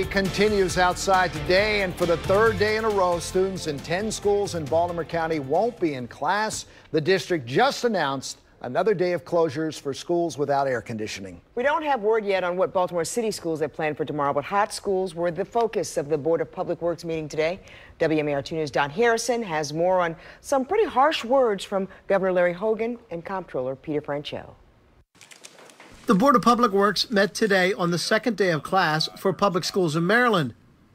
It continues outside today, and for the third day in a row, students in 10 schools in Baltimore County won't be in class. The district just announced another day of closures for schools without air conditioning. We don't have word yet on what Baltimore City schools have planned for tomorrow, but hot schools were the focus of the Board of Public Works meeting today. WMAR-2 News' Don Harrison has more on some pretty harsh words from Governor Larry Hogan and Comptroller Peter Franchot. The Board of Public Works met today on the second day of class for public schools in Maryland.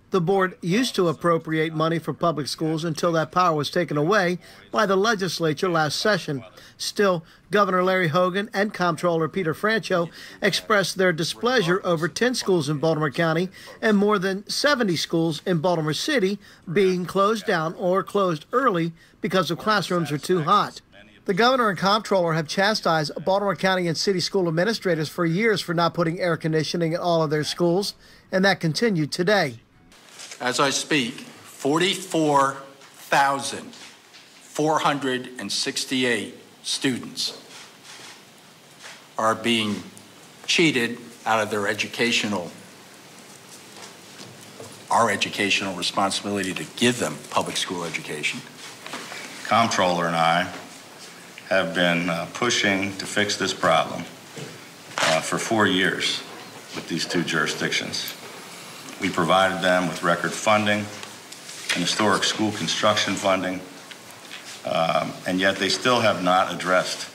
The board used to appropriate money for public schools until that power was taken away by the legislature last session. Still, Governor Larry Hogan and Comptroller Peter Franchot expressed their displeasure over 10 schools in Baltimore County and more than 70 schools in Baltimore City being closed down or closed early because the classrooms are too hot. The governor and comptroller have chastised Baltimore County and city school administrators for years for not putting air conditioning at all of their schools, and that continued today. As I speak, 44,468 students are being cheated out of their our educational responsibility to give them public school education. Comptroller and I have been pushing to fix this problem for 4 years with these two jurisdictions. We provided them with record funding and historic school construction funding, and yet they still have not addressed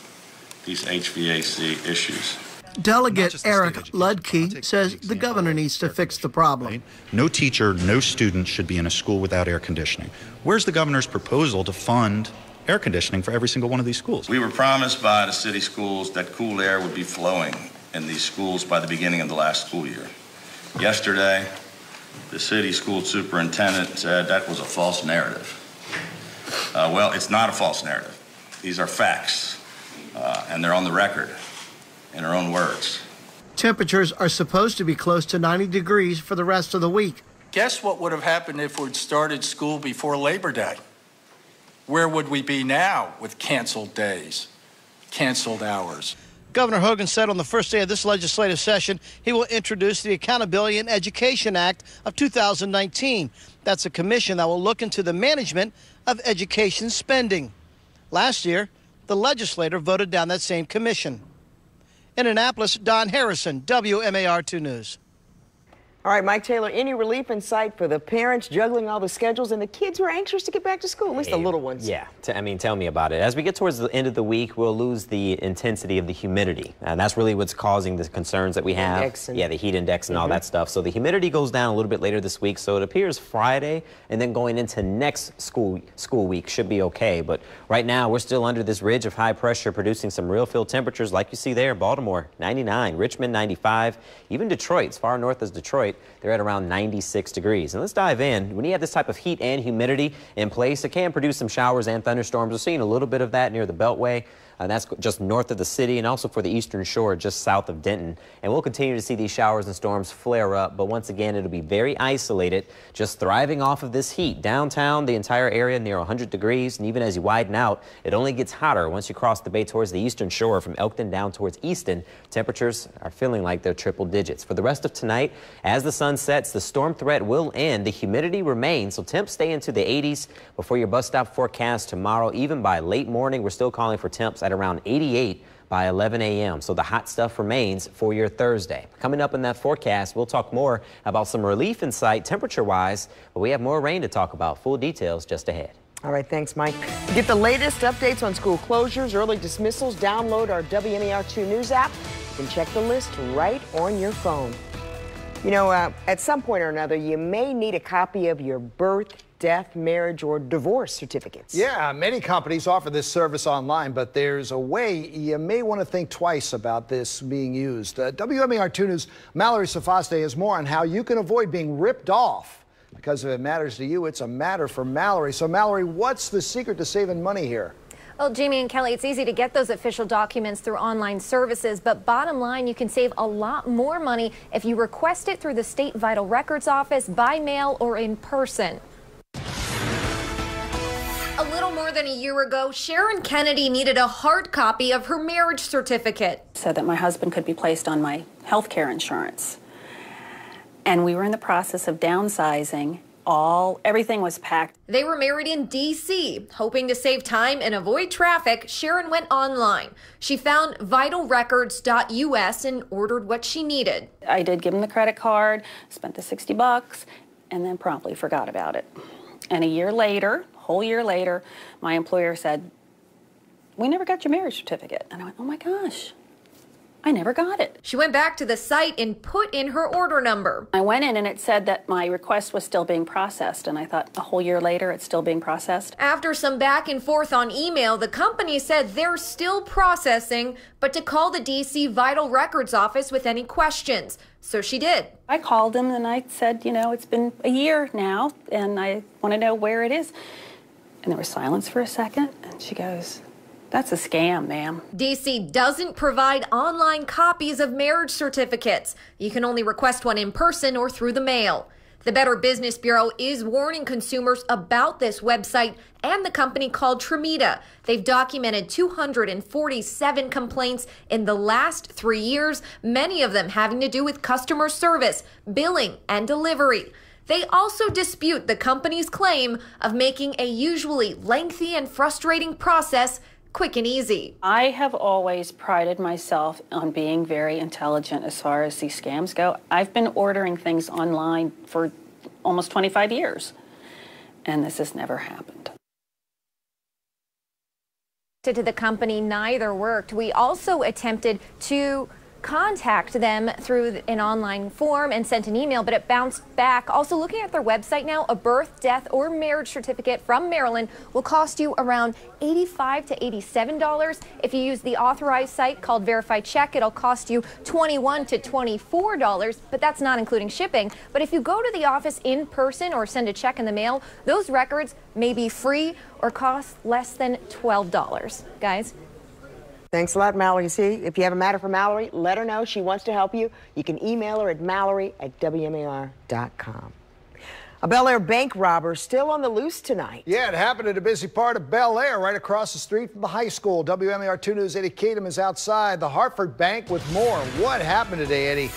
these HVAC issues. Delegate Eric Ludke says the governor needs to fix the problem. No teacher, no student should be in a school without air conditioning. Where's the governor's proposal to fund air conditioning for every single one of these schools? We were promised by the city schools that cool air would be flowing in these schools by the beginning of the last school year. Yesterday, the city school superintendent said that was a false narrative. Well, it's not a false narrative. These are facts, and they're on the record in her own words. Temperatures are supposed to be close to 90 degrees for the rest of the week. Guess what would have happened if we'd started school before Labor Day? Where would we be now with canceled days, canceled hours? Governor Hogan said on the first day of this legislative session, he will introduce the Accountability and Education Act of 2019. That's a commission that will look into the management of education spending. Last year, the legislature voted down that same commission. In Annapolis, Don Harrison, WMAR-2 News. All right, Mike Taylor, any relief in sight for the parents juggling all the schedules and the kids who are anxious to get back to school, at least the little ones? Yeah, tell me about it. As we get towards the end of the week, we'll lose the intensity of the humidity. And that's really what's causing the concerns that we have. Yeah, the heat index and all that stuff. So the humidity goes down a little bit later this week. So it appears Friday and then going into next school week should be okay. But right now, we're still under this ridge of high pressure producing some real field temperatures like you see there. Baltimore, 99, Richmond, 95, even Detroit, as far north as Detroit, they're at around 96 degrees. And let's dive in. When you have this type of heat and humidity in place, it can produce some showers and thunderstorms. We're seeing a little bit of that near the Beltway. That's just north of the city and also for the eastern shore just south of Denton. And we'll continue to see these showers and storms flare up. But once again, it'll be very isolated, just thriving off of this heat. Downtown, the entire area near 100 degrees. And even as you widen out, it only gets hotter once you cross the bay towards the eastern shore from Elkton down towards Easton. Temperatures are feeling like they're triple digits. For the rest of tonight, as the sun sets, the storm threat will end. The humidity remains, so temps stay into the 80s before your bus stop forecast tomorrow. Even by late morning, we're still calling for temps at around 88 by 11 a.m. So the hot stuff remains for your Thursday. Coming up in that forecast, we'll talk more about some relief in sight temperature-wise, but we have more rain to talk about. Full details just ahead. All right, thanks, Mike. To get the latest updates on school closures, early dismissals, download our WMAR-2 News app. You can check the list right on your phone. You know, at some point or another, you may need a copy of your birth, death, marriage, or divorce certificates. Yeah, many companies offer this service online, but there's a way you may want to think twice about this being used. WMAR-2 News' Mallory Sofaste has more on how you can avoid being ripped off. Because if it matters to you, it's a matter for Mallory. So, Mallory, what's the secret to saving money here? Well, Jamie and Kelly, it's easy to get those official documents through online services, but bottom line, you can save a lot more money if you request it through the State Vital Records Office, by mail, or in person. A little more than a year ago, Sharon Kennedy needed a hard copy of her marriage certificate so that my husband could be placed on my health care insurance. And we were in the process of downsizing. Everything was packed. They were married in D.C. Hoping to save time and avoid traffic, Sharon went online. She found vitalrecords.us and ordered what she needed. I did give him the credit card, spent the $60, and then promptly forgot about it. And a whole year later, my employer said, "We never got your marriage certificate." And I went, "Oh my gosh, I never got it." She went back to the site and put in her order number. I went in and it said that my request was still being processed, and I thought, a whole year later it's still being processed. After some back and forth on email, the company said they're still processing, but to call the DC Vital Records office with any questions. So she did. I called them and I said, it's been a year now and I want to know where it is. And there was silence for a second, and she goes, "That's a scam, ma'am." DC doesn't provide online copies of marriage certificates. You can only request one in person or through the mail. The Better Business Bureau is warning consumers about this website and the company called Trimita. They've documented 247 complaints in the last 3 years, many of them having to do with customer service, billing, and delivery. They also dispute the company's claim of making a usually lengthy and frustrating process quick and easy. I have always prided myself on being very intelligent as far as these scams go. I've been ordering things online for almost 25 years, and this has never happened. To the company, neither worked. We also attempted to contact them through an online form and sent an email, but it bounced back. Also, looking at their website now, a birth, death, or marriage certificate from Maryland will cost you around $85 to $87. If you use the authorized site called Verify Check, it'll cost you $21 to $24, but that's not including shipping. But if you go to the office in person or send a check in the mail, those records may be free or cost less than $12. Guys? Thanks a lot, Mallory. See, if you have a matter for Mallory, let her know. She wants to help you. You can email her at mallory@WMAR.com. A Bel Air bank robber still on the loose tonight. Yeah, it happened in a busy part of Bel Air, right across the street from the high school. WMAR 2 News' Eddie Kadam is outside the Hartford Bank with more. What happened today, Eddie?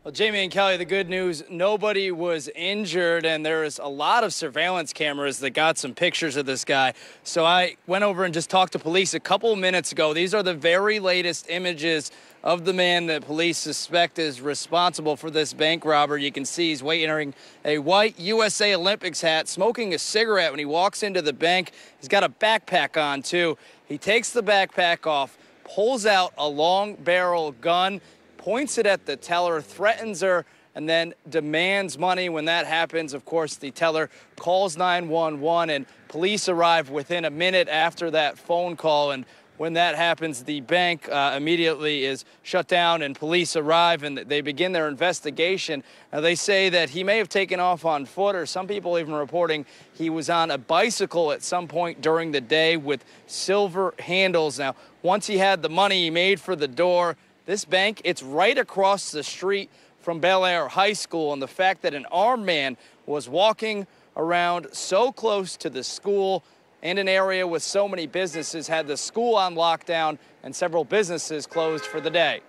Well, Jamie and Kelly, the good news, nobody was injured, and there is a lot of surveillance cameras that got some pictures of this guy. So I went over and just talked to police a couple minutes ago. These are the very latest images of the man that police suspect is responsible for this bank robbery. You can see he's wearing a white USA Olympics hat, smoking a cigarette when he walks into the bank. He's got a backpack on, too. He takes the backpack off, pulls out a long barrel gun, points it at the teller, threatens her, and then demands money. When that happens, of course, the teller calls 911, and police arrive within a minute after that phone call. And when that happens, the bank immediately is shut down, and police arrive, and they begin their investigation. They say that he may have taken off on foot, or some people even reporting he was on a bicycle at some point during the day with silver handles. Now, once he had the money, he made for the door. This bank, it's right across the street from Bel Air High School, and the fact that an armed man was walking around so close to the school and an area with so many businesses had the school on lockdown and several businesses closed for the day.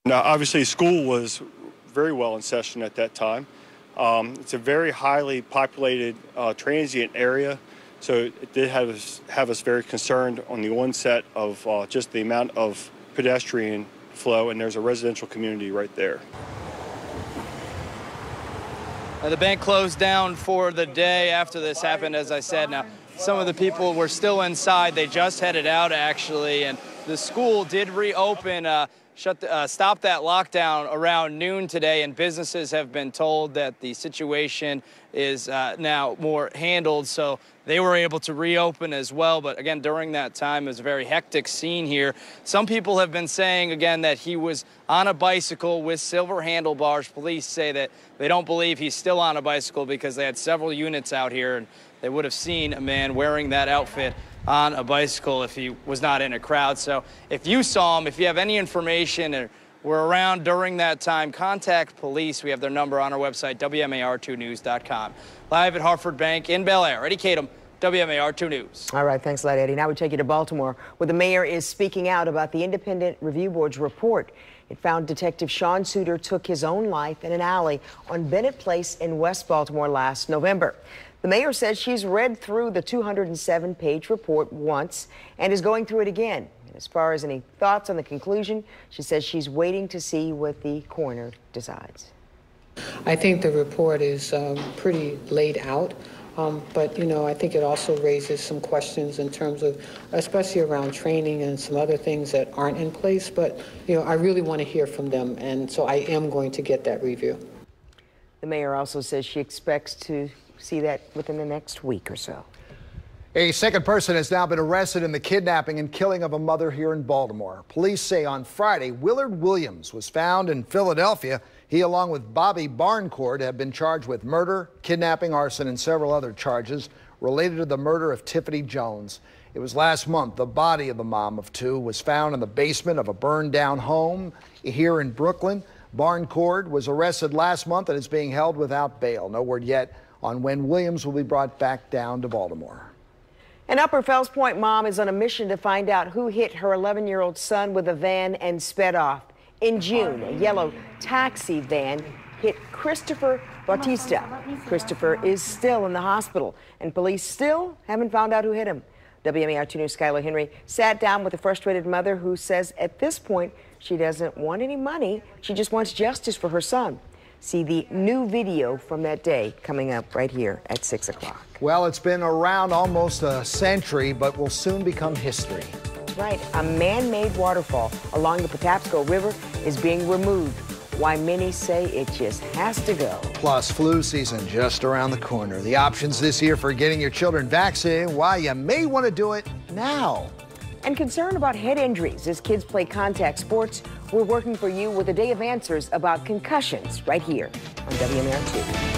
Now, obviously, school was very well in session at that time. It's a very highly populated transient area, so it did have us very concerned on the onset of just the amount of pedestrian flow, and there's a residential community right there. The bank closed down for the day after this happened, as I said. Now, some of the people were still inside. They just headed out, actually, and the school did reopen, stop that lockdown around noon today, and businesses have been told that the situation is now more handled, so they were able to reopen as well. But again, during that time, it was a very hectic scene here. Some people have been saying, again, that he was on a bicycle with silver handlebars. Police say that they don't believe he's still on a bicycle because they had several units out here, and they would have seen a man wearing that outfit on a bicycle if he was not in a crowd. So if you saw him, if you have any information or were around during that time, contact police. We have their number on our website, WMAR2news.com. Live at Hartford Bank in Bel Air. Eddie Kadam, WMAR 2 News. All right, thanks a lot, Eddie. Now we take you to Baltimore, where the mayor is speaking out about the Independent Review Board's report. It found Detective Sean Suter took his own life in an alley on Bennett Place in West Baltimore last November. The mayor says she's read through the 207-page report once and is going through it again. And as far as any thoughts on the conclusion, she says she's waiting to see what the coroner decides. I think the report is pretty laid out. But, you know, I think it also raises some questions in terms of, especially around training and some other things that aren't in place. But, you know, I really want to hear from them. And so I am going to get that review. The mayor also says she expects to see that within the next week or so. A second person has now been arrested in the kidnapping and killing of a mother here in Baltimore. Police say on Friday, Willard Williams was found in Philadelphia. He, along with Bobby Barncourt, have been charged with murder, kidnapping, arson, and several other charges related to the murder of Tiffany Jones. It was last month the body of the mom of two was found in the basement of a burned-down home here in Brooklyn. Barncourt was arrested last month and is being held without bail. No word yet on when Williams will be brought back down to Baltimore. An Upper Fells Point mom is on a mission to find out who hit her 11-year-old son with a van and sped off. In June, a yellow taxi van hit Christopher Bautista. Christopher is still in the hospital, and police still haven't found out who hit him. WMAR-2 News' Skylar Henry sat down with a frustrated mother who says at this point she doesn't want any money. She just wants justice for her son. See the new video from that day coming up right here at 6 o'clock. Well, it's been around almost a century, but will soon become history. That's right. A man-made waterfall along the Patapsco River is being removed. Why many say it just has to go. Plus, flu season just around the corner. The options this year for getting your children vaccinated, why you may want to do it now. And concern about head injuries as kids play contact sports. We're working for you with a day of answers about concussions right here on WMAR-2.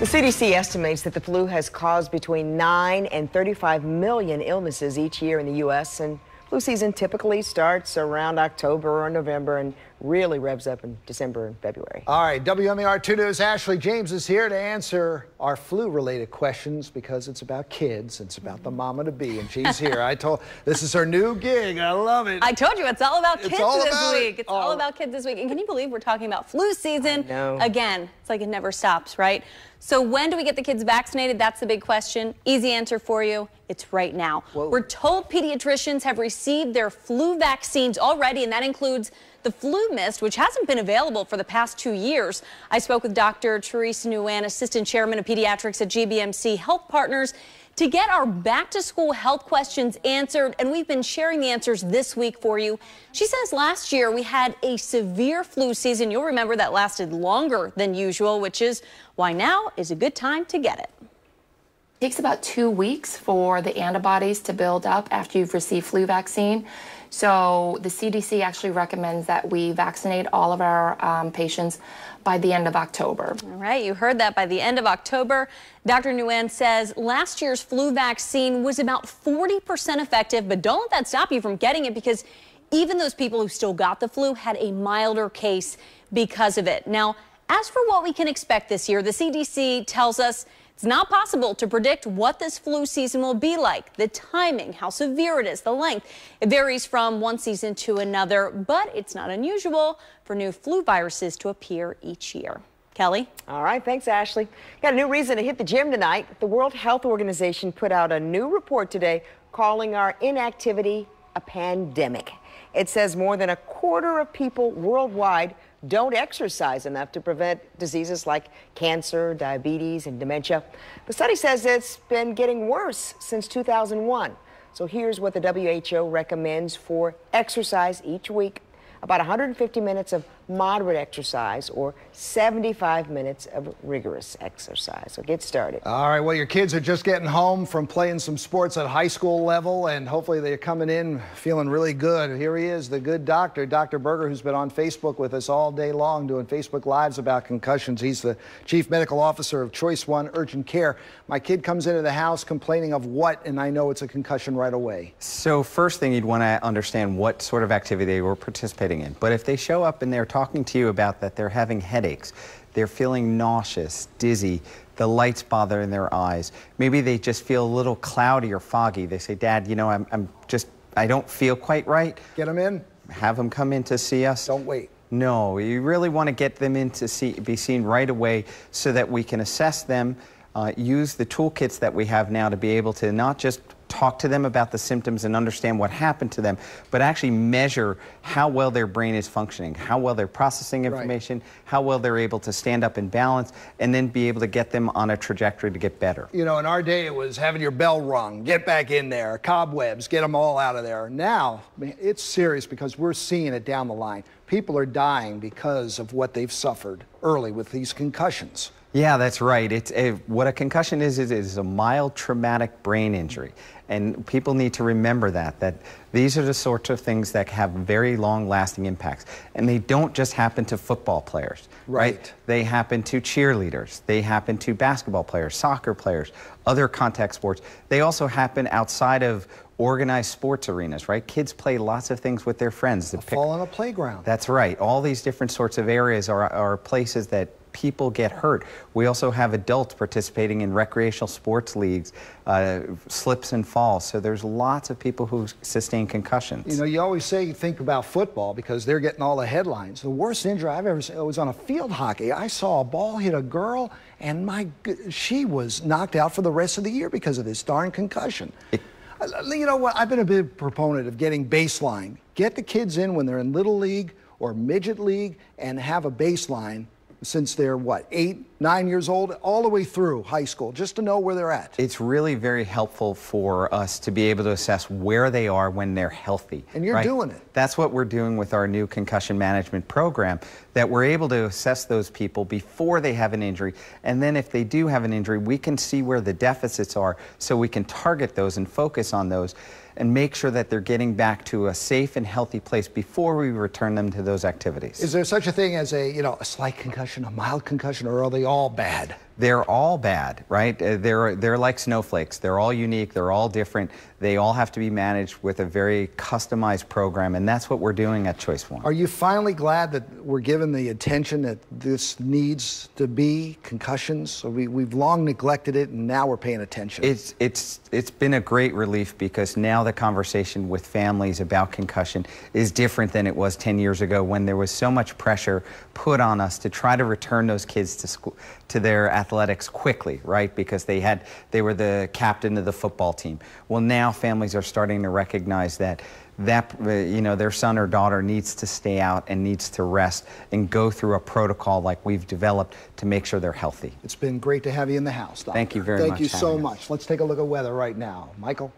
The CDC estimates that the flu has caused between 9 and 35 million illnesses each year in the U.S., and flu season typically starts around October or November and really revs up in December and February. All right, WMAR-2 News' Ashley James is here to answer our flu-related questions because it's about kids. It's about the mama-to-be, and she's here. This is her new gig. I love it. I told you, it's all about kids this week. It's all about kids this week. And can you believe we're talking about flu season? Again, it's like it never stops, right? So when do we get the kids vaccinated? That's the big question. Easy answer for you. It's right now. Whoa. We're told pediatricians have received their flu vaccines already, and that includes the flu mist, which hasn't been available for the past 2 years. I spoke with Dr. Theresa Nguyen, Assistant Chairman of Pediatrics at GBMC Health Partners, to get our back-to-school health questions answered, and we've been sharing the answers this week for you. She says last year we had a severe flu season. You'll remember that lasted longer than usual, which is why now is a good time to get it. It takes about 2 weeks for the antibodies to build up after you've received flu vaccine. So the CDC actually recommends that we vaccinate all of our patients by the end of October. All right, you heard that, by the end of October. Dr. Nguyen says last year's flu vaccine was about 40% effective, but don't let that stop you from getting it, because even those people who still got the flu had a milder case because of it. Now, as for what we can expect this year, the CDC tells us it's not possible to predict what this flu season will be like, the timing, how severe it is, the length. It varies from one season to another, but it's not unusual for new flu viruses to appear each year. Kelly? All right, thanks, Ashley. Got a new reason to hit the gym tonight. The World Health Organization put out a new report today calling our inactivity a pandemic. It says more than a quarter of people worldwide don't exercise enough to prevent diseases like cancer, diabetes, and dementia. The study says it's been getting worse since 2001. So here's what the WHO recommends for exercise each week. About 150 minutes of moderate exercise or 75 minutes of rigorous exercise. So get started. All right, well, your kids are just getting home from playing some sports at high school level, and hopefully they're coming in feeling really good. Here he is, the good doctor, Dr. Berger, who's been on Facebook with us all day long doing Facebook Lives about concussions. He's the Chief Medical Officer of Choice One Urgent Care. My kid comes into the house complaining of what, and I know it's a concussion right away. So first thing, you'd want to understand what sort of activity they were participating in. But if they show up and they're talking to you about that they're having headaches, they're feeling nauseous, dizzy, the lights bother in their eyes. Maybe they just feel a little cloudy or foggy. They say, Dad, you know, I don't feel quite right. Get them in. Have them come in to see us. Don't wait. No, you really want to get them in to be seen right away so that we can assess them, use the toolkits that we have now to be able to not just talk to them about the symptoms and understand what happened to them, but actually measure how well their brain is functioning, how well they're processing information, how well they're able to stand up and balance, and then be able to get them on a trajectory to get better. You know, in our day, it was having your bell rung, get back in there, cobwebs, get them all out of there. Now, man, it's serious because we're seeing it down the line. People are dying because of what they've suffered early with these concussions. Yeah, that's right. What a concussion is a mild traumatic brain injury. And people need to remember that these are the sorts of things that have very long-lasting impacts. And they don't just happen to football players, right? They happen to cheerleaders. They happen to basketball players, soccer players, other contact sports. They also happen outside of organized sports arenas, right? Kids play lots of things with their friends. Fall on a playground. That's right. All these different sorts of areas are places that people get hurt. We also have adults participating in recreational sports leagues, slips and falls. So there's lots of people who sustain concussions. You know, you always say think about football because they're getting all the headlines. The worst injury I've ever seen was on a field hockey. I saw a ball hit a girl, and she was knocked out for the rest of the year because of this darn concussion. You know what? I've been a big proponent of getting baseline. Get the kids in when they're in Little League or Midget League and have a baseline since they're, what, 8, 9 years old, all the way through high school, just to know where they're at. It's really very helpful for us to be able to assess where they are when they're healthy. And you're doing it. That's what we're doing with our new concussion management program, that we're able to assess those people before they have an injury. And then if they do have an injury, we can see where the deficits are so we can target those and focus on those and make sure that they're getting back to a safe and healthy place before we return them to those activities. Is there such a thing as a slight concussion, a mild concussion, or are they all bad? They're all bad, right? They're like snowflakes. They're all unique. They're all different. They all have to be managed with a very customized program, and that's what we're doing at Choice One. Are you finally glad that we're given the attention that this needs to be, concussions? So we've long neglected it, and now we're paying attention. It's been a great relief because now the conversation with families about concussion is different than it was 10 years ago when there was so much pressure put on us to try to return those kids to school, to their athletics quickly, right? Because they were the captain of the football team. Well, now families are starting to recognize that their son or daughter needs to stay out and needs to rest and go through a protocol like we've developed to make sure they're healthy. It's been great to have you in the house, Doctor. Thank you very much. Thank you so much. Let's take a look at weather right now. Michael?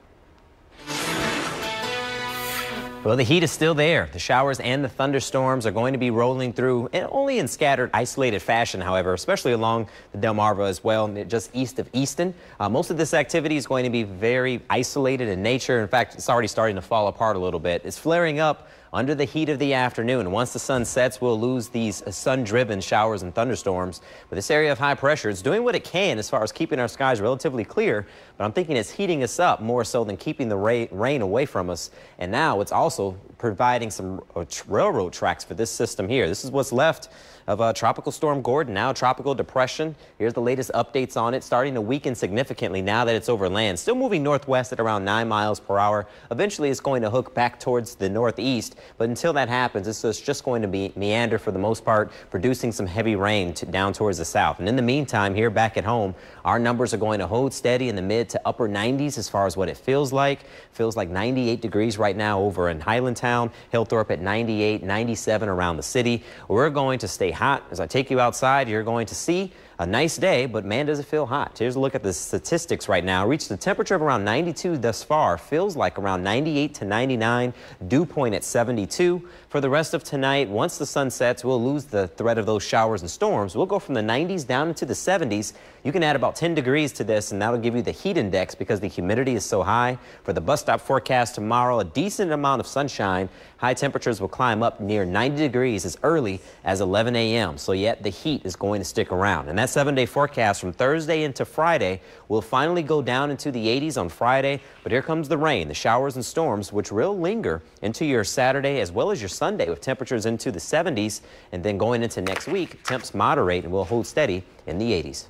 Well, the heat is still there. The showers and the thunderstorms are going to be rolling through, and only in scattered, isolated fashion, however, especially along the Delmarva as well, just east of Easton. Most of this activity is going to be very isolated in nature. In fact, it's already starting to fall apart a little bit. It's flaring up under the heat of the afternoon. Once the sun sets, we'll lose these sun-driven showers and thunderstorms. But this area of high pressure is doing what it can as far as keeping our skies relatively clear. But I'm thinking it's heating us up more so than keeping the rain away from us. And now it's also providing some railroad tracks for this system here. This is what's left of Tropical Storm Gordon, now Tropical Depression. Here's the latest updates on it, starting to weaken significantly now that it's over land. Still moving northwest at around 9 miles per hour. Eventually, it's going to hook back towards the northeast. But until that happens, it's just going to be meander for the most part, producing some heavy rain down towards the south. And in the meantime, here back at home, our numbers are going to hold steady in the mid to upper 90s as far as what it feels like. Feels like 98 degrees right now over in Highlandtown, Hillthorpe at 98, 97 around the city. We're going to stay hot. As I take you outside, you're going to see a nice day, but man, does it feel hot. Here's a look at the statistics right now. Reached a temperature of around 92 thus far. Feels like around 98 to 99. Dew point at 72. For the rest of tonight, once the sun sets, we'll lose the threat of those showers and storms. We'll go from the 90s down into the 70s. You can add about 10 degrees to this, and that'll give you the heat index because the humidity is so high. For the bus stop forecast tomorrow, a decent amount of sunshine. High temperatures will climb up near 90 degrees as early as 11 a.m. a.m. So yet the heat is going to stick around. And that 7-day forecast from Thursday into Friday will finally go down into the 80s on Friday. But here comes the rain, the showers and storms, which will linger into your Saturday as well as your Sunday, with temperatures into the 70s. And then going into next week, temps moderate and will hold steady in the 80s.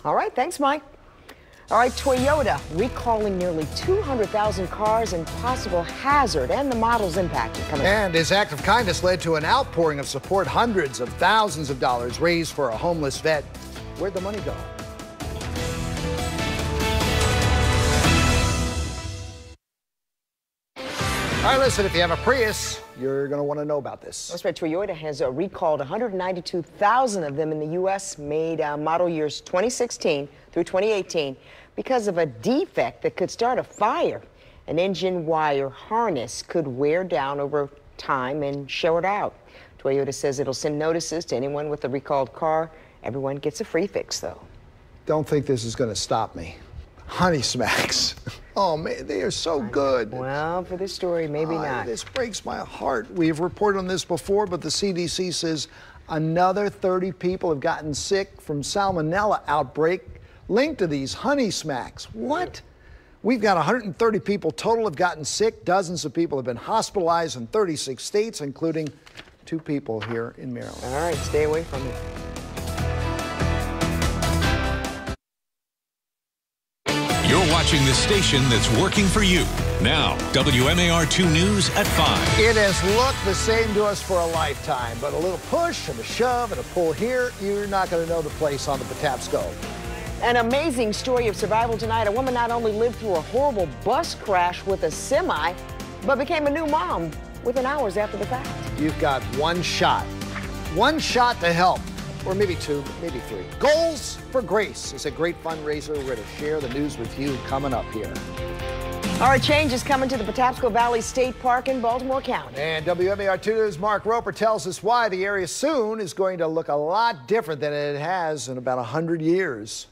All right, thanks, Mike. All right, Toyota recalling nearly 200,000 cars and possible hazard and the models impacted. And his act of kindness led to an outpouring of support, hundreds of thousands of dollars raised for a homeless vet. Where'd the money go? All right, listen, if you have a Prius, you're going to want to know about this. That's right. Toyota has recalled 192,000 of them in the U.S. made model years 2016 through 2018 because of a defect that could start a fire. An engine wire harness could wear down over time and short out. Toyota says it'll send notices to anyone with a recalled car. Everyone gets a free fix, though. Don't think this is going to stop me. Honey Smacks. Oh, man, they are so good. Well, for this story, maybe not. This breaks my heart. We've reported on this before, but the CDC says another 30 people have gotten sick from salmonella outbreak linked to these Honey Smacks. What? We've got 130 people total have gotten sick. Dozens of people have been hospitalized in 36 states, including 2 people here in Maryland. All right, stay away from it. You're watching the station that's working for you. Now, WMAR2 News at 5. It has looked the same to us for a lifetime, but a little push and a shove and a pull here, you're not going to know the place on the Patapsco. An amazing story of survival tonight. A woman not only lived through a horrible bus crash with a semi, but became a new mom within hours after the fact. You've got one shot to help. Or maybe 2, maybe 3. Goals for Grace is a great fundraiser. We're going to share the news with you coming up here. All right, change is coming to the Patapsco Valley State Park in Baltimore County. And WMAR2 News' Mark Roper tells us why the area soon is going to look a lot different than it has in about 100 years.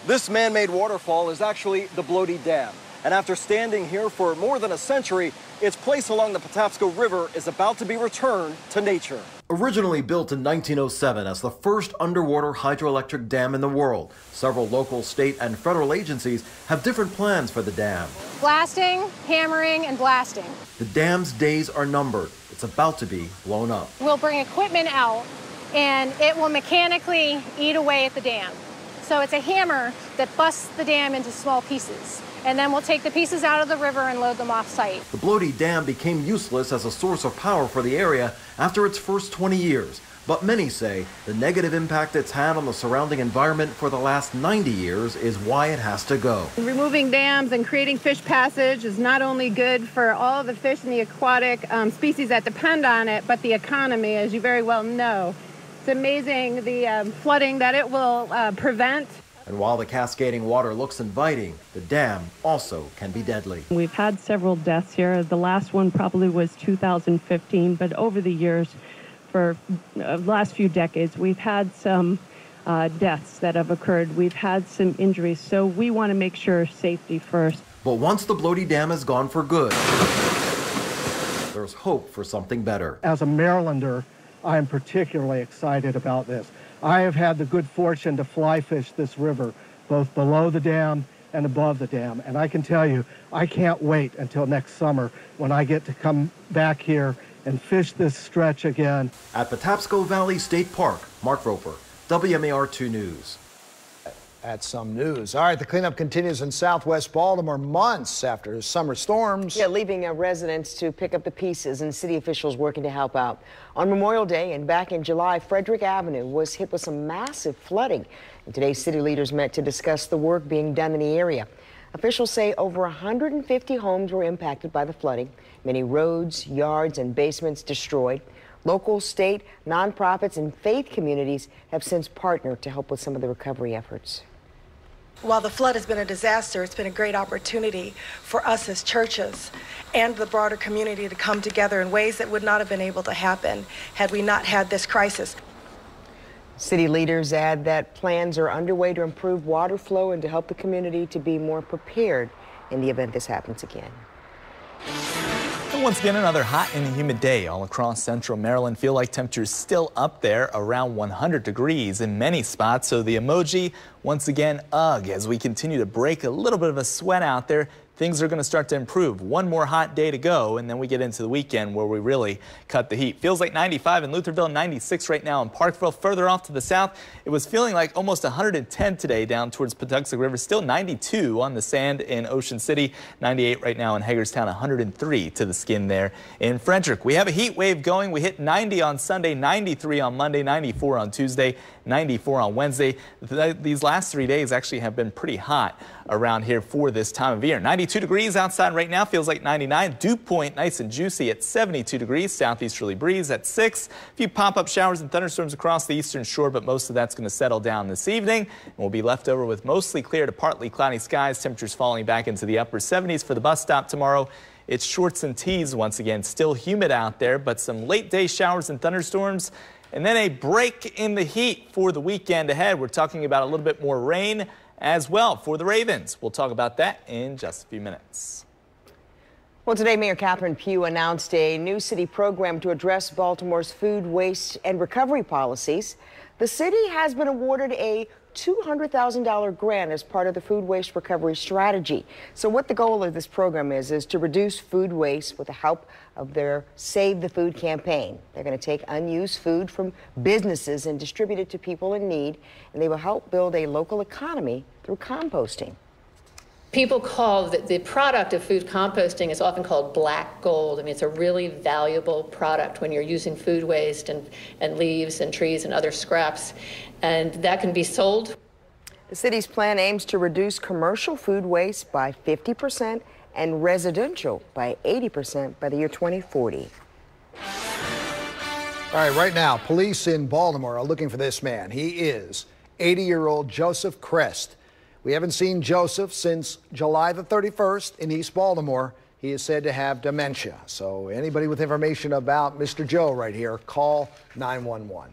This man-made waterfall is actually the Bloody Dam. And after standing here for more than a century, its place along the Patapsco River is about to be returned to nature. Originally built in 1907 as the first underwater hydroelectric dam in the world, several local, state, and federal agencies have different plans for the dam. Blasting, hammering, and blasting. The dam's days are numbered. It's about to be blown up. We'll bring equipment out, and it will mechanically eat away at the dam. So it's a hammer that busts the dam into small pieces. And then we'll take the pieces out of the river and load them off-site. The Bloody Dam became useless as a source of power for the area after its first 20 years. But many say the negative impact it's had on the surrounding environment for the last 90 years is why it has to go. Removing dams and creating fish passage is not only good for all of the fish and the aquatic species that depend on it, but the economy, as you very well know. It's amazing the flooding that it will prevent. And while the cascading water looks inviting, the dam also can be deadly. We've had several deaths here. The last one probably was 2015, but over the years, for the last few decades, we've had some deaths that have occurred. We've had some injuries, so we want to make sure safety first. But once the Bloody Dam is gone for good, there's hope for something better. As a Marylander, I am particularly excited about this. I have had the good fortune to fly fish this river, both below the dam and above the dam. And I can tell you, I can't wait until next summer when I get to come back here and fish this stretch again. At Patapsco Valley State Park, Mark Roper, WMAR2 News. That's some news. All right, the cleanup continues in southwest Baltimore months after summer storms. Yeah, leaving residents to pick up the pieces and city officials working to help out. On Memorial Day and back in July, Frederick Avenue was hit with some massive flooding. And today, city leaders met to discuss the work being done in the area. Officials say over 150 homes were impacted by the flooding. Many roads, yards, and basements destroyed. Local, state, nonprofits, and faith communities have since partnered to help with some of the recovery efforts. While the flood has been a disaster, it's been a great opportunity for us as churches and the broader community to come together in ways that would not have been able to happen had we not had this crisis. City leaders add that plans are underway to improve water flow and to help the community to be more prepared in the event this happens again. once again, another hot and humid day all across central Maryland. Feel like temperatures still up there around 100 degrees in many spots. So the emoji, once again, ugh, as we continue to break a little bit of a sweat out there. Things are going to start to improve. One more hot day to go, and then we get into the weekend where we really cut the heat. Feels like 95 in Lutherville, 96 right now in Parkville. Further off to the south, it was feeling like almost 110 today down towards Patuxent River. Still 92 on the sand in Ocean City, 98 right now in Hagerstown, 103 to the skin there in Frederick. We have a heat wave going. We hit 90 on Sunday, 93 on Monday, 94 on Tuesday, 94 on Wednesday. These last 3 days actually have been pretty hot around here for this time of year. 92 degrees outside right now, feels like 99. Dew Point nice and juicy at 72 degrees. Southeasterly breeze at 6. A few pop-up showers and thunderstorms across the eastern shore, but most of that's going to settle down this evening. And we'll be left over with mostly clear to partly cloudy skies. Temperatures falling back into the upper 70s for the bus stop tomorrow. It's shorts and tees once again. Still humid out there, but some late day showers and thunderstorms. And then a break in the heat for the weekend ahead. We're talking about a little bit more rain as well for the Ravens. We'll talk about that in just a few minutes. Well, today Mayor Catherine Pugh announced a new city program to address Baltimore's food waste and recovery policies. The city has been awarded a $200,000 grant as part of the food waste recovery strategy. So what the goal of this program is to reduce food waste with the help of their Save the Food campaign. They're going to take unused food from businesses and distribute it to people in need, and they will help build a local economy through composting. People call the product of food composting is often called black gold. I mean, it's a really valuable product when you're using food waste and leaves and trees and other scraps, and that can be sold. The city's plan aims to reduce commercial food waste by 50% and residential by 80% by the year 2040. All right, right now, police in Baltimore are looking for this man. He is 80-year-old Joseph Crest. We haven't seen Joseph since July the 31st in East Baltimore. He is said to have dementia. So anybody with information about Mr. Joe right here, call 911.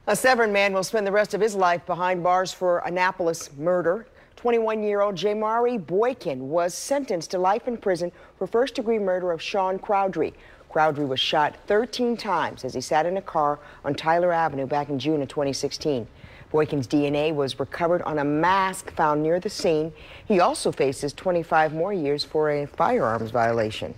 A Severn man will spend the rest of his life behind bars for Annapolis murder. 21-year-old Jamari Boykin was sentenced to life in prison for first-degree murder of Sean Crowdry. Crowdry was shot 13 times as he sat in a car on Tyler Avenue back in June of 2016. Boykin's DNA was recovered on a mask found near the scene. He also faces 25 more years for a firearms violation.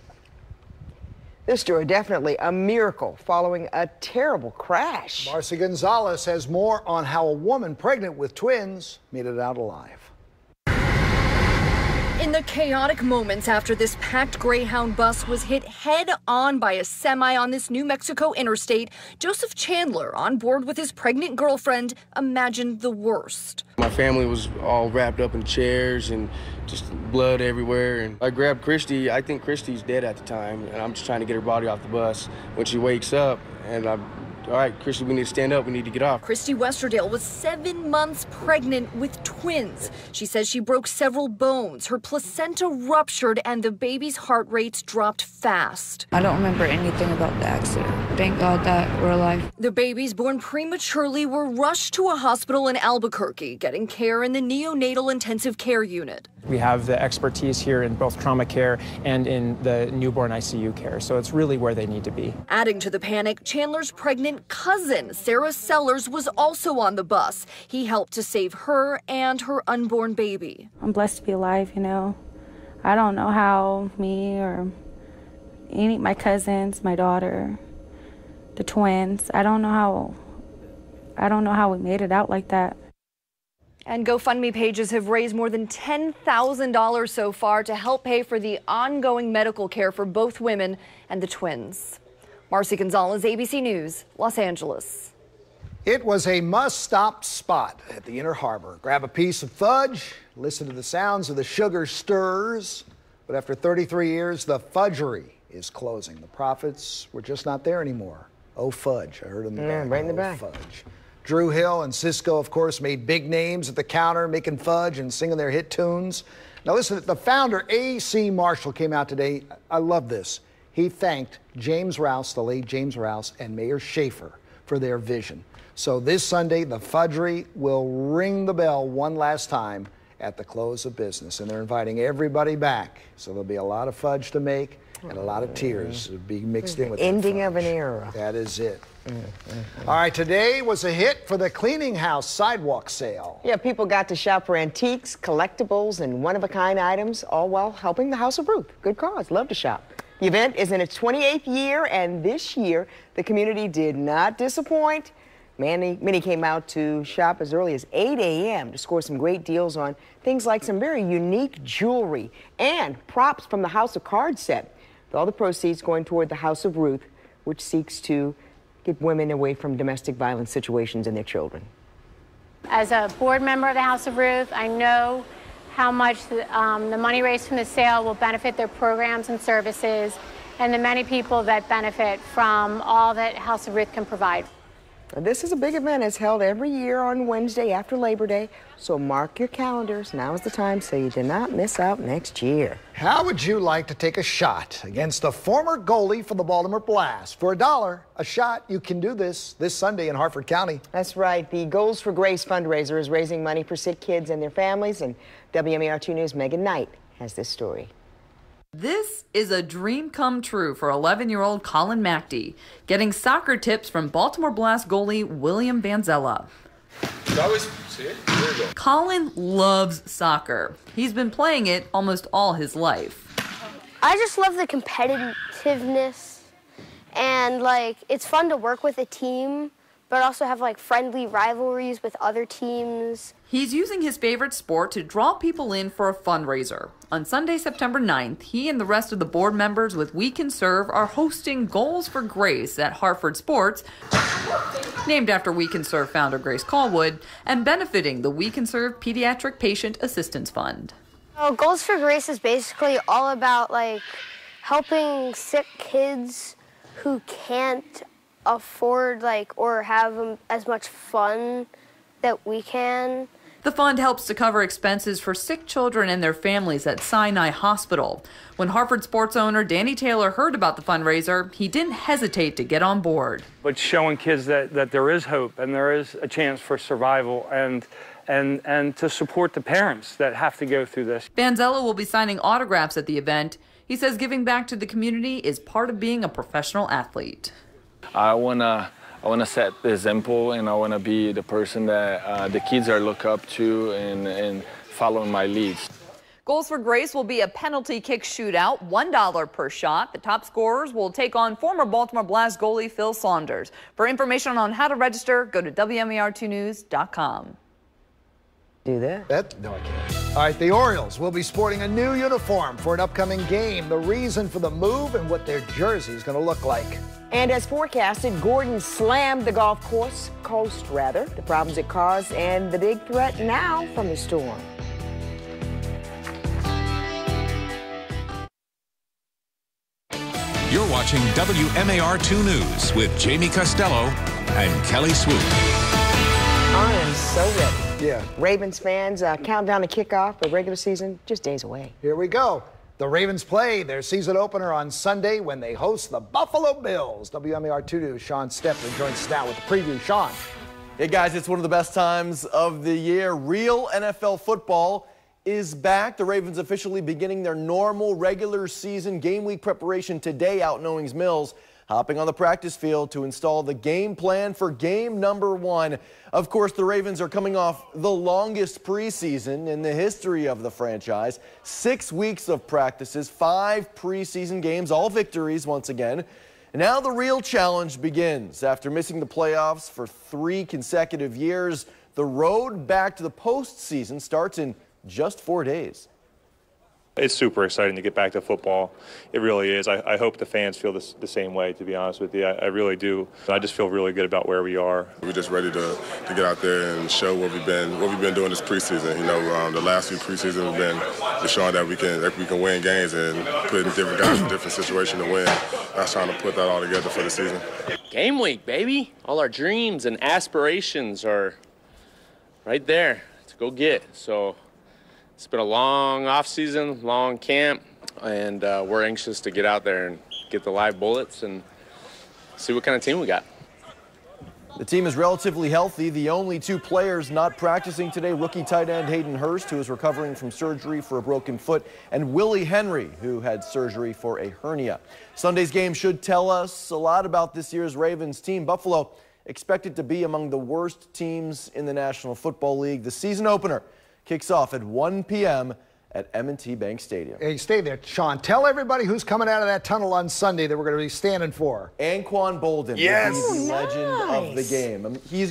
This story definitely a miracle following a terrible crash. Marcy Gonzalez has more on how a woman pregnant with twins made it out alive. In the chaotic moments after this packed Greyhound bus was hit head-on by a semi on this New Mexico interstate, Joseph Chandler, on board with his pregnant girlfriend, imagined the worst. My family was all wrapped up in chairs and just blood everywhere. And I grabbed Christy. I think Christy's dead at the time, and I'm just trying to get her body off the bus. When she wakes up, and all right, Christy, we need to stand up. We need to get off. Christy Westerdale was 7 months pregnant with twins. She says she broke several bones. Her placenta ruptured and the baby's heart rates dropped fast. I don't remember anything about the accident. Thank God that we're alive. The babies born prematurely were rushed to a hospital in Albuquerque, getting care in the neonatal intensive care unit. We have the expertise here in both trauma care and in the newborn ICU care, so it's really where they need to be. Adding to the panic, Chandler's pregnant cousin, Sarah Sellers, was also on the bus. He helped to save her and her unborn baby. I'm blessed to be alive, you know. I don't know how me or my cousins, my daughter, the twins, I don't know how we made it out like that. And GoFundMe pages have raised more than $10,000 so far to help pay for the ongoing medical care for both women and the twins. Marcy Gonzalez, ABC News, Los Angeles. It was a must-stop spot at the Inner Harbor. Grab a piece of fudge, listen to the sounds of the sugar stirs. But after 33 years, the Fudgery is closing. The profits were just not there anymore. Oh, fudge. I heard in the back. Right in the back. Fudge. Drew Hill and Cisco, of course, made big names at the counter, making fudge and singing their hit tunes. Now listen, the founder, A.C. Marshall, came out today. I love this. He thanked James Rouse, the late James Rouse, and Mayor Schaefer for their vision. So this Sunday, the Fudgery will ring the bell one last time at the close of business. And they're inviting everybody back. So there'll be a lot of fudge to make and a lot of tears to be mixed in with ending of an era. That is it. All right, today was a hit for the Cleaning House sidewalk sale. Yeah, people got to shop for antiques, collectibles, and one-of-a-kind items, all while helping the House of Ruth. Good cause. Love to shop. The event is in its 28th year, and this year, the community did not disappoint. Many came out to shop as early as 8 a.m. to score some great deals on things like some very unique jewelry and props from the House of Cards set. With all the proceeds going toward the House of Ruth, which seeks to get women away from domestic violence situations and their children. As a board member of the House of Ruth, I know how much the money raised from the sale will benefit their programs and services and the many people that benefit from all that House of Ruth can provide. This is a big event. It's held every year on Wednesday after Labor Day, so mark your calendars. Now is the time so you do not miss out next year. How would you like to take a shot against a former goalie for the Baltimore Blast? For $1 a shot, you can do this Sunday in Harford County. That's right. The Goals for Grace fundraiser is raising money for sick kids and their families, and WMAR2 News' Megan Knight has this story. This is a dream come true for 11-year-old Colin Mackey, getting soccer tips from Baltimore Blast goalie William Vanzella. Colin loves soccer. He's been playing it almost all his life. I just love the competitiveness, and it's fun to work with a team, but also have friendly rivalries with other teams. He's using his favorite sport to draw people in for a fundraiser. On Sunday, September 9th, he and the rest of the board members with We Can Serve are hosting Goals for Grace at Harford Sports, named after We Can Serve founder Grace Callwood, and benefiting the We Can Serve Pediatric Patient Assistance Fund. Goals for Grace is basically all about helping sick kids who can't afford or have as much fun that we can. The fund helps to cover expenses for sick children and their families at Sinai Hospital. When Harford Sports owner Danny Taylor heard about the fundraiser, he didn't hesitate to get on board. But showing kids that there is hope and there is a chance for survival and to support the parents that have to go through this. Vanzella will be signing autographs at the event. He says giving back to the community is part of being a professional athlete. I wanna set the example, and I wanna be the person that the kids are look up to and following my leads. Goals for Grace will be a penalty kick shootout, $1 per shot. The top scorers will take on former Baltimore Blast goalie Phil Saunders. For information on how to register, go to WMAR2news.com. Do that? No, I can't. All right, the Orioles will be sporting a new uniform for an upcoming game. The reason for the move and what their jersey is going to look like. And as forecasted, Gordon slammed the golf coast, the problems it caused, and the big threat now from the storm. You're watching WMAR2 News with Jamie Costello and Kelly Swoop. I am so ready. Yeah. Ravens fans, countdown to kickoff, the regular season, just days away. Here we go. The Ravens play their season opener on Sunday when they host the Buffalo Bills. WMAR2 News' Sean Stepler joins us now with the preview. Sean. Hey, guys, it's one of the best times of the year. Real NFL football is back. The Ravens officially beginning their normal regular season game week preparation today out in Owings Mills, hopping on the practice field to install the game plan for game number 1. Of course, the Ravens are coming off the longest preseason in the history of the franchise. 6 weeks of practices, 5 preseason games, all victories once again. And now the real challenge begins. After missing the playoffs for 3 consecutive years, the road back to the postseason starts in just 4 days. It's super exciting to get back to football. It really is. I hope the fans feel the same way, to be honest with you. I really do. I just feel really good about where we are. We're just ready to get out there and show what we've been doing this preseason. You know, the last few preseasons have been showing that we can win games and putting different guys in different situations to win. That's trying to put that all together for the season. Game week, baby. All our dreams and aspirations are right there to go get. So it's been a long off-season, long camp, and we're anxious to get out there and get the live bullets and see what kind of team we got. The team is relatively healthy. The only 2 players not practicing today, rookie tight end Hayden Hurst, who is recovering from surgery for a broken foot, and Willie Henry, who had surgery for a hernia. Sunday's game should tell us a lot about this year's Ravens team. Buffalo expected to be among the worst teams in the National Football League. The season opener kicks off at 1 p.m. at M&T Bank Stadium. Hey, stay there, Sean. Tell everybody who's coming out of that tunnel on Sunday that we're going to be standing for. Anquan Boldin, yes, the legend of the game. He's